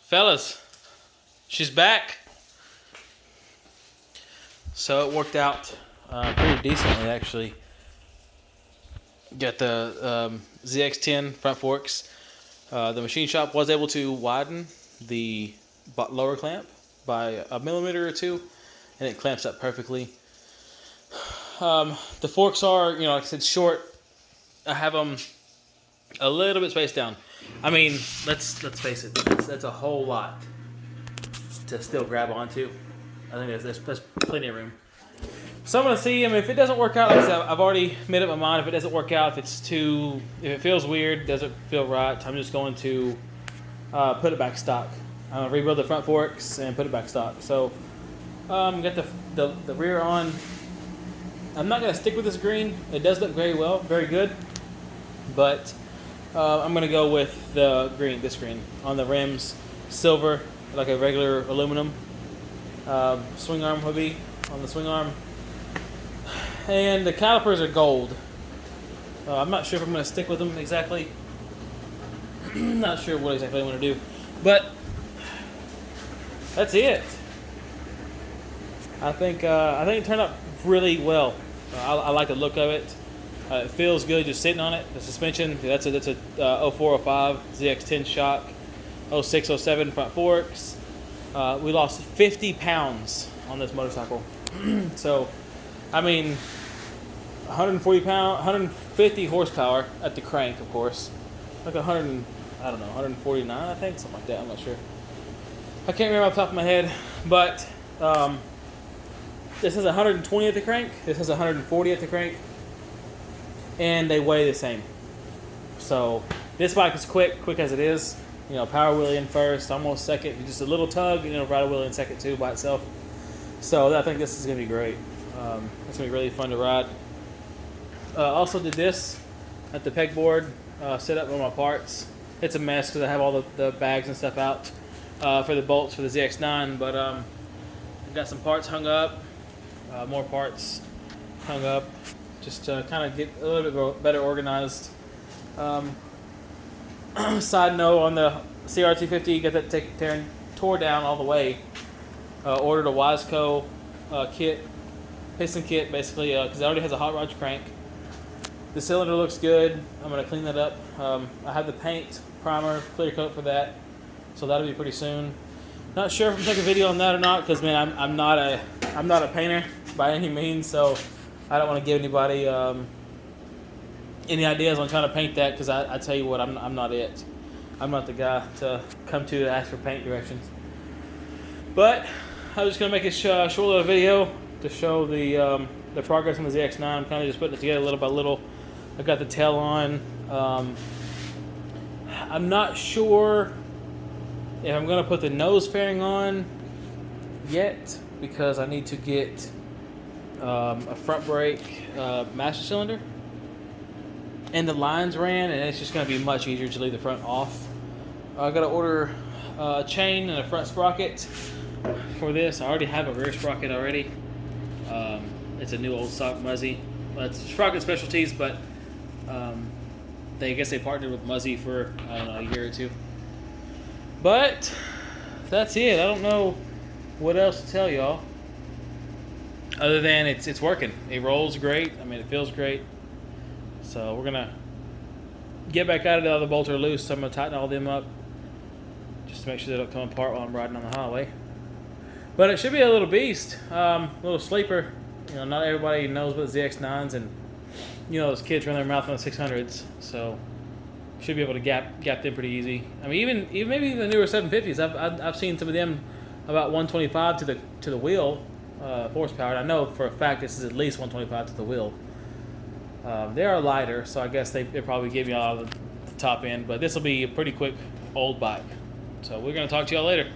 Fellas, she's back. So it worked out pretty decently, actually. Got the ZX10 front forks. The machine shop was able to widen the lower clamp by a millimeter or two, and it clamps up perfectly. The forks are, like I said, short. I have them a little bit spaced down. I mean, let's face it, that's a whole lot to still grab onto. I think there's plenty of room. So I'm gonna see. I mean, if it doesn't work out, like I said, I've already made up my mind. If it doesn't work out, if it feels weird, doesn't feel right, I'm just going to put it back stock. I'm gonna rebuild the front forks and put it back stock. So got the rear on. I'm not gonna stick with this green. It does look very good, but I'm gonna go with this green on the rims, silver, like a regular aluminum. Swing arm will be on the swing arm, and the calipers are gold. I'm not sure if I'm gonna stick with them exactly. Not sure what exactly I want to do, but that's it. I think it turned out really well. I like the look of it. It feels good just sitting on it. The suspension, that's a 0405 ZX10 shock, 0607 front forks. We lost 50 pounds on this motorcycle. So, I mean, 150 horsepower at the crank, of course. Like 149, I think, something like that. I'm not sure. I can't remember off the top of my head, but this has 120 at the crank. This has 140 at the crank. And they weigh the same. So this bike is quick as it is. Power wheelie in first, almost second, just a little tug, ride a wheelie in second too by itself. So I think this is gonna be great. It's gonna be really fun to ride. Also did this at the pegboard, set up on my parts. It's a mess because I have all the bags and stuff out for the bolts for the ZX9, but I've got some parts hung up, more parts hung up, just to kind of get a little bit better organized. Side note on the CR250, got that tore down all the way. Ordered a Wiseco piston kit, basically, because it already has a hot rod crank. The cylinder looks good. I'm going to clean that up. I have the paint, primer, clear coat for that, so that'll be pretty soon. Not sure if I'm taking a video on that or not, because man, I'm not a painter by any means, so I don't want to give anybody any ideas on trying to paint that, because I tell you what, I'm not it. I'm not the guy to come to ask for paint directions. But I was just gonna make a short little video to show the progress on the ZX9. I'm kind of just putting it together little by little. I got the tail on. I'm not sure if I'm gonna put the nose fairing on yet, because I need to get a front brake master cylinder, and the lines ran, and it's just going to be much easier to leave the front off. I got to order a chain and a front sprocket for this. I already have a rear sprocket already. It's a new old stock Muzzy. It's Sprocket Specialties, but I guess they partnered with Muzzy for a year or two. But that's it. I don't know what else to tell y'all, other than it's working. It rolls great. I mean, it feels great. So we're gonna get back out of the other bolts are loose. So I'm gonna tighten all them up just to make sure they don't come apart while I'm riding on the highway. But it should be a little beast, little sleeper. Not everybody knows about the ZX9s, and those kids run their mouth on the 600s. So should be able to gap them pretty easy. I mean, even maybe the newer 750s. I've seen some of them about 125 to the wheel horsepower. And I know for a fact this is at least 125 to the wheel. They are lighter, so I guess they probably give you all the top end, but this will be a pretty quick old bike. So we're going to talk to y'all later.